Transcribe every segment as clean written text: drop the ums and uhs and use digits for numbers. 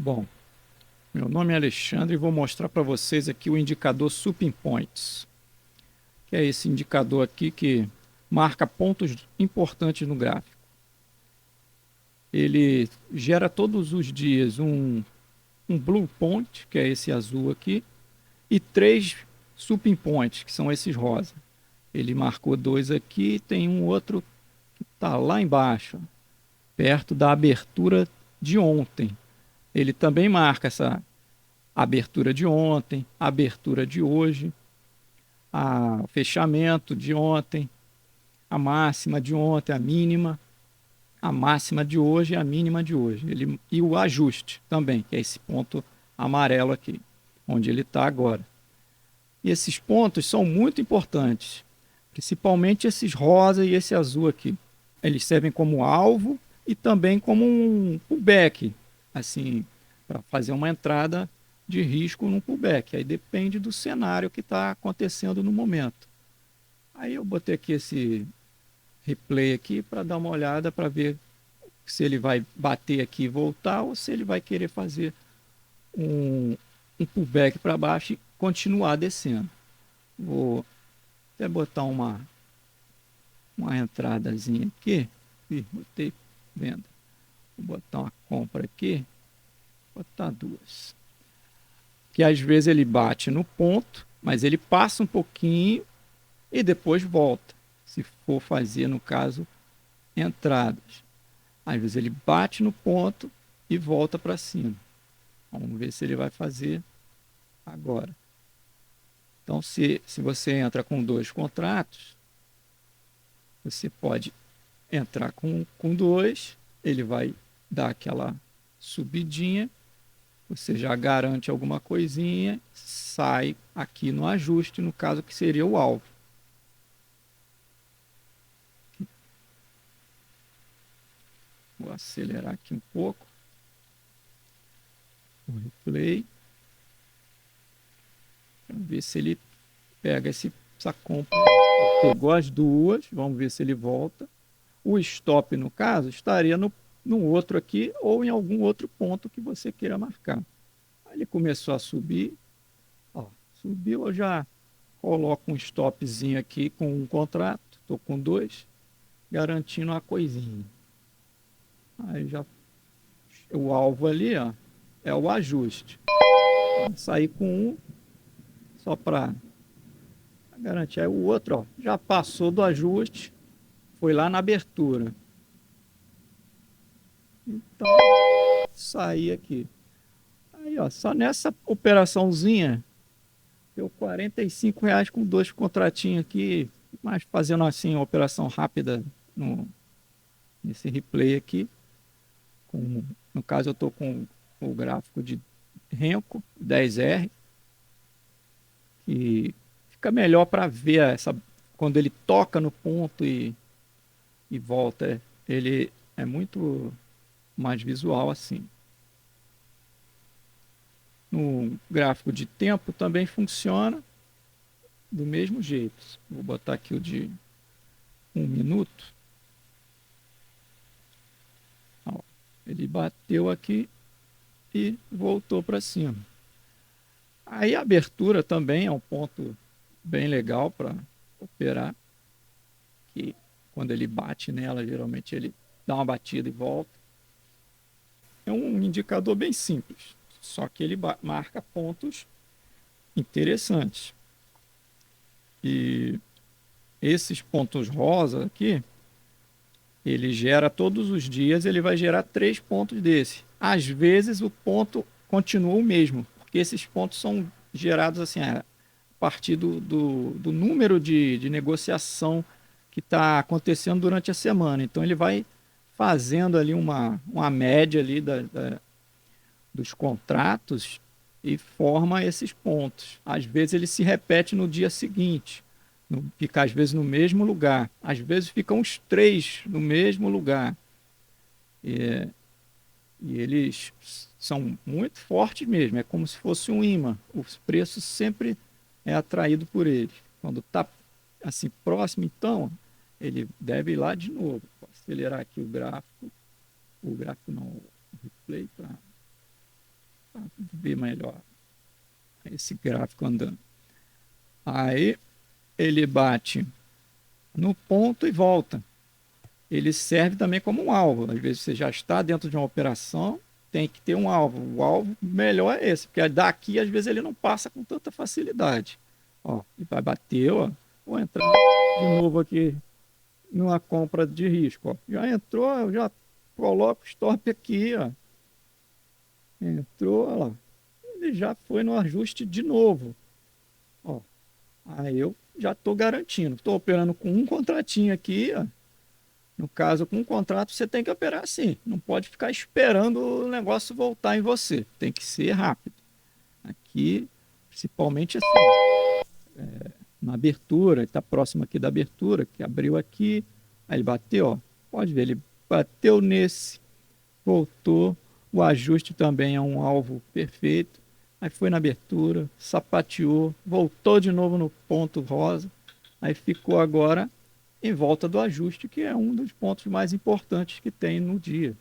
Bom, meu nome é Alexandre e vou mostrar para vocês aqui o indicador Supping Points, que é esse indicador aqui que marca pontos importantes no gráfico. Ele gera todos os dias um Blue Point, que é esse azul aqui, e 3 Supping Points, que são esses rosa. Ele marcou 2 aqui, tem um outro que está lá embaixo, perto da abertura de ontem. Ele também marca essa abertura de ontem, abertura de hoje, a fechamento de ontem, a máxima de ontem, a máxima de hoje e a mínima de hoje. E o ajuste também, que é esse ponto amarelo aqui, onde ele está agora. E esses pontos são muito importantes, principalmente esses rosa e esse azul aqui. Eles servem como alvo e também como um pullback, assim, para fazer uma entrada de risco num pullback. Aí depende do cenário que está acontecendo no momento. Aí eu botei aqui esse replay aqui para dar uma olhada para ver se ele vai bater aqui e voltar ou se ele vai querer fazer um pullback para baixo e continuar descendo. Vou até botar uma entradazinha aqui. Ih, botei venda. Vou botar uma compra aqui. Vou botar 2. Que às vezes ele bate no ponto, mas ele passa um pouquinho e depois volta. Se for fazer, no caso, entradas. Às vezes ele bate no ponto e volta para cima. Vamos ver se ele vai fazer agora. Então, se você entra com 2 contratos, você pode entrar com 2, ele vai dar aquela subidinha, você já garante alguma coisinha, sai aqui no ajuste, no caso que seria o alvo. Vou acelerar aqui um pouco. O replay. Vamos ver se ele pega essa compra. Pegou as duas, vamos ver se ele volta. O stop, no caso, estaria no outro aqui ou em algum outro ponto que você queira marcar. Aí ele começou a subir. Ó, subiu, eu já coloco um stopzinho aqui com um contrato. Estou com 2, garantindo uma coisinha. Aí já o alvo ali, ó, é o ajuste. Vou sair com um só para garantir. Aí o outro, ó, já passou do ajuste, foi lá na abertura. Então, sair aqui. Aí, ó, só nessa operaçãozinha, deu R$ 45 com 2 contratinhos aqui, mas fazendo assim, uma operação rápida nesse replay aqui. No caso, eu estou com o gráfico de Renko 10R, que fica melhor para ver quando ele toca no ponto e volta. Ele é muito mais visual assim. No gráfico de tempo também funciona do mesmo jeito. Vou botar aqui o de 1 minuto. Ó, ele bateu aqui e voltou para cima. Aí a abertura também é um ponto bem legal para operar, que quando ele bate nela, geralmente ele dá uma batida e volta. É um indicador bem simples, só que ele marca pontos interessantes. E esses pontos rosa aqui, ele gera todos os dias, ele vai gerar 3 pontos desse. Às vezes o ponto continua o mesmo, porque esses pontos são gerados assim, a partir do número de negociação que está acontecendo durante a semana. Então ele vai fazendo ali uma média ali dos contratos e forma esses pontos. Às vezes ele se repete no dia seguinte, fica às vezes no mesmo lugar, às vezes ficam os 3 no mesmo lugar. E eles são muito fortes mesmo, é como se fosse um imã. O preço sempre é atraído por eles. Quando está assim próximo, então, ele deve ir lá de novo. Vou acelerar aqui o gráfico não, o replay para para ver melhor esse gráfico andando. Aí ele bate no ponto e volta. Ele serve também como um alvo. Às vezes você já está dentro de uma operação, tem que ter um alvo. O alvo melhor é esse, porque daqui às vezes ele não passa com tanta facilidade. Ó, ele vai bater, ó. Vou entrar de novo aqui numa compra de risco. Ó. Já entrou, eu já coloco o stop aqui, ó. Entrou, ó lá. Ele já foi no ajuste de novo. Ó. Aí eu já estou garantindo. Estou operando com um contratinho aqui, ó. No caso, com um contrato, você tem que operar assim. Não pode ficar esperando o negócio voltar em você. Tem que ser rápido. Aqui, principalmente assim, na abertura, está próximo aqui da abertura, que abriu aqui, aí ele bateu, ó. Pode ver, ele bateu nesse, voltou. O ajuste também é um alvo perfeito. Aí foi na abertura, sapateou, voltou de novo no ponto rosa. Aí ficou agora em volta do ajuste, que é um dos pontos mais importantes que tem no dia,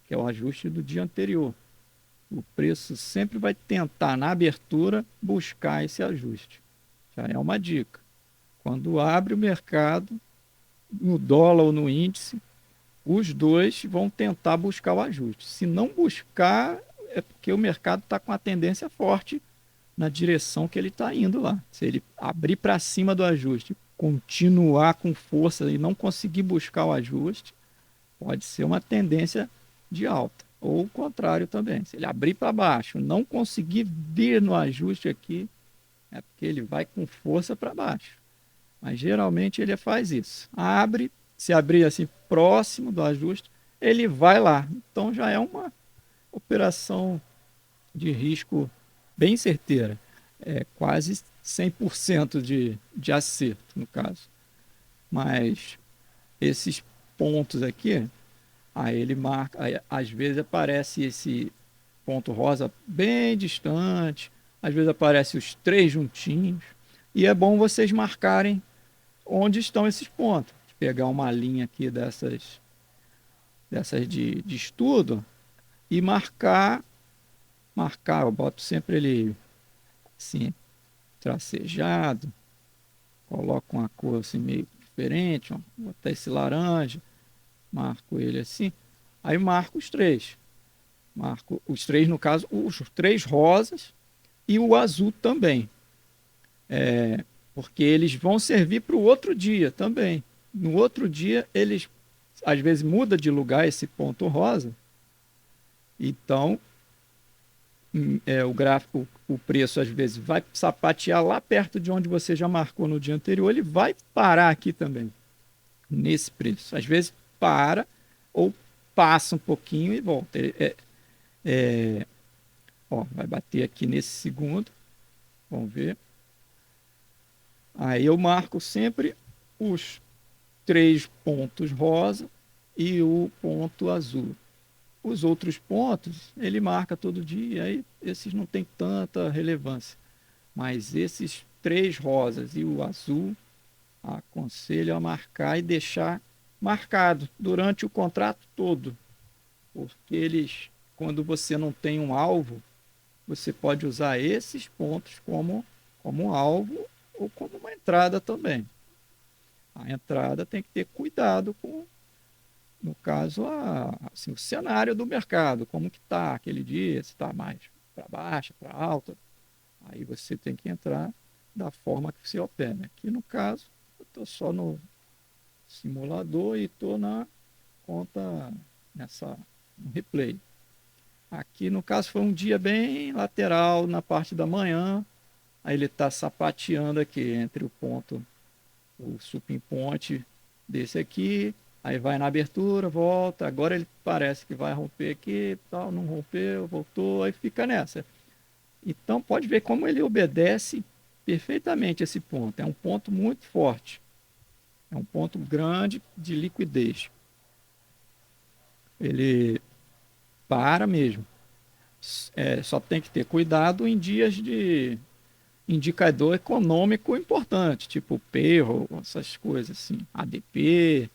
que é o ajuste do dia anterior. O preço sempre vai tentar, na abertura, buscar esse ajuste. Já é uma dica. Quando abre o mercado, no dólar ou no índice, os dois vão tentar buscar o ajuste. Se não buscar, é porque o mercado está com a tendência forte na direção que ele está indo lá. Se ele abrir para cima do ajuste, continuar com força e não conseguir buscar o ajuste, pode ser uma tendência de alta. Ou o contrário também. Se ele abrir para baixo, não conseguir vir no ajuste aqui, é porque ele vai com força para baixo. Mas geralmente ele faz isso. Abre, se abrir assim próximo do ajuste, ele vai lá. Então já é uma operação de risco bem certeira. É quase 100% de acerto, no caso. Mas esses pontos aqui, aí ele marca, aí, às vezes aparece esse ponto rosa bem distante, às vezes aparece os três juntinhos, e é bom vocês marcarem onde estão esses pontos. Pegar uma linha aqui dessas de estudo e marcar, eu boto sempre ele assim, tracejado, coloco uma cor assim meio diferente, ó, vou botar esse laranja, marco ele assim, aí marco os três. Marco os três, no caso, os três rosas e o azul também. Porque eles vão servir para o outro dia também. No outro dia, eles às vezes muda de lugar esse ponto rosa. Então, o gráfico, o preço às vezes vai sapatear lá perto de onde você já marcou no dia anterior, ele vai parar aqui também, nesse preço. Às vezes para ou passa um pouquinho e volta. Ó, vai bater aqui nesse segundo. Vamos ver. Aí eu marco sempre os três pontos rosa e o ponto azul. Os outros pontos ele marca todo dia, aí esses não tem tanta relevância. Mas esses três rosas e o azul, aconselho a marcar e deixar marcado durante o contrato todo. Porque eles, quando você não tem um alvo, você pode usar esses pontos como um alvo ou como uma entrada também. A entrada tem que ter cuidado com, no caso, assim, o cenário do mercado, como que está aquele dia, se está mais para baixo, para alta. Aí você tem que entrar da forma que você opera. Aqui no caso, eu estou só no simulador e estou na conta no replay. Aqui no caso foi um dia bem lateral na parte da manhã. Aí ele está sapateando aqui entre o ponto, o supimponte desse aqui. Aí vai na abertura, volta. Agora ele parece que vai romper aqui, tal, não rompeu, voltou, aí fica nessa. Então pode ver como ele obedece perfeitamente esse ponto. É um ponto muito forte. É um ponto grande de liquidez. Ele para mesmo. Só tem que ter cuidado em dias de indicador econômico importante, tipo payroll, essas coisas assim, ADP.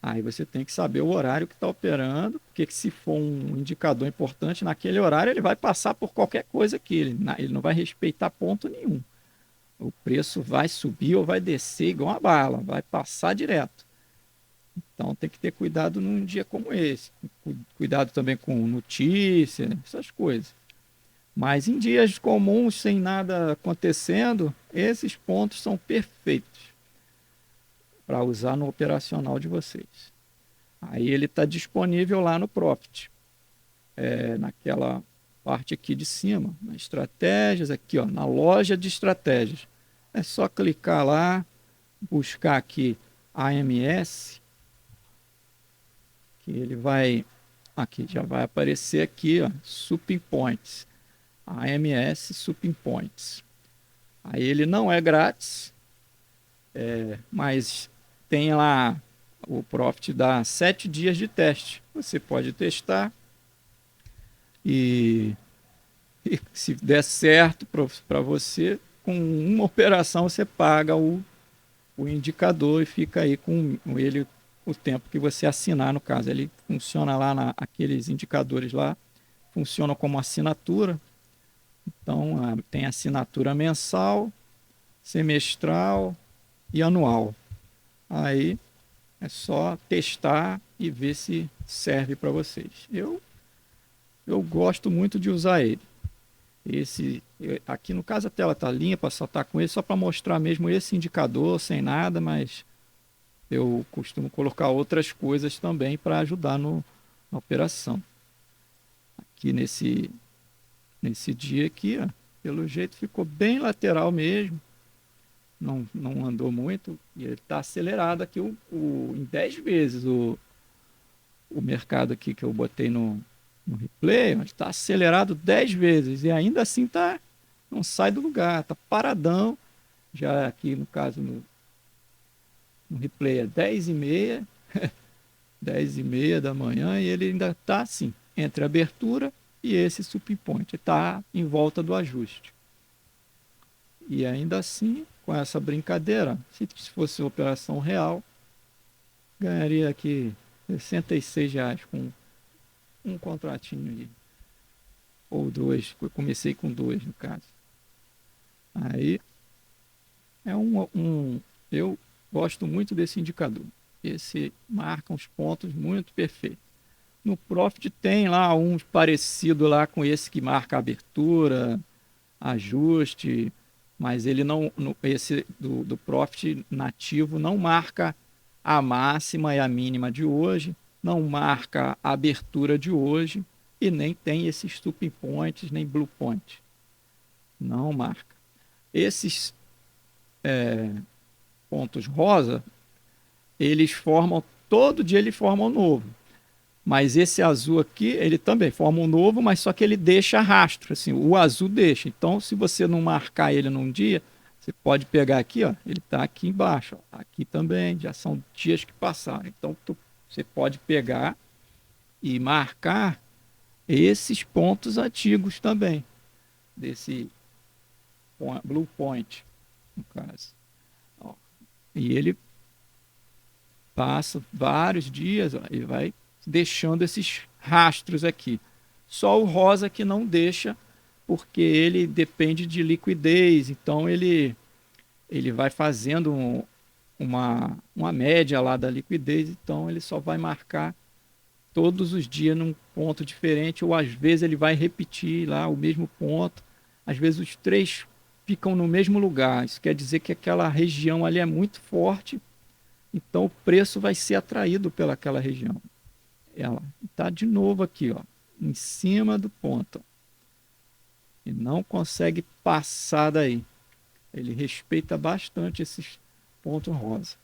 Aí você tem que saber o horário que está operando, porque se for um indicador importante, naquele horário ele vai passar por qualquer coisa aqui, ele não vai respeitar ponto nenhum. O preço vai subir ou vai descer igual uma bala, vai passar direto. Então tem que ter cuidado num dia como esse. Cuidado também com notícia, essas coisas. Mas em dias comuns, sem nada acontecendo, esses pontos são perfeitos para usar no operacional de vocês. Aí ele está disponível lá no Profit, naquela parte aqui de cima, nas estratégias, aqui ó, na loja de estratégias. É só clicar lá, buscar aqui AMS, que ele vai, aqui já vai aparecer aqui, ó, Supping Points, AMS Supping Points. Aí ele não é grátis, mas tem lá, o Profit dá 7 dias de teste. Você pode testar e se der certo para você, com uma operação você paga o indicador e fica aí com ele o tempo que você assinar, no caso. Ele funciona lá, aqueles indicadores lá, funcionam como assinatura. Então, tem assinatura mensal, semestral e anual. Aí é só testar e ver se serve para vocês. Eu gosto muito de usar ele. Aqui no caso a tela está limpa, só está com ele só para mostrar mesmo esse indicador, sem nada, mas eu costumo colocar outras coisas também para ajudar na operação. Aqui nesse dia aqui, ó, pelo jeito ficou bem lateral mesmo, não andou muito, e ele está acelerado aqui em 10 vezes o mercado aqui que eu botei no replay, está acelerado 10 vezes e ainda assim não sai do lugar, está paradão. Já aqui no caso no replay é 10h30, 10h30 da manhã, e ele ainda está assim, entre a abertura e esse supping point, está em volta do ajuste. E ainda assim, com essa brincadeira, se fosse operação real, ganharia aqui R$66 com um contratinho aí, ou dois, eu comecei com dois no caso. Aí eu gosto muito desse indicador, esse marca uns pontos muito perfeitos. No Profit tem lá uns parecido lá com esse que marca abertura, ajuste, mas ele não, esse do Profit nativo não marca a máxima e a mínima de hoje, não marca a abertura de hoje e nem tem esses stopping points nem blue point. Não marca. Esses pontos rosa, eles formam, todo dia eles formam um novo. Mas esse azul aqui, ele também forma um novo, mas só que ele deixa rastro, assim, o azul deixa. Então, se você não marcar ele num dia, você pode pegar aqui, ó, ele está aqui embaixo, ó, aqui também, já são dias que passaram. Então, você pode pegar e marcar esses pontos antigos também, desse blue point, no caso. Ó, e ele passa vários dias, ó, e vai deixando esses rastros aqui. Só o rosa que não deixa, porque ele depende de liquidez, então ele vai fazendo uma média lá da liquidez, então ele só vai marcar todos os dias num ponto diferente, ou às vezes ele vai repetir lá o mesmo ponto, às vezes os três ficam no mesmo lugar, isso quer dizer que aquela região ali é muito forte, então o preço vai ser atraído pelaquela região. Ela está de novo aqui, ó, em cima do ponto. E não consegue passar daí. Ele respeita bastante esses pontos rosa.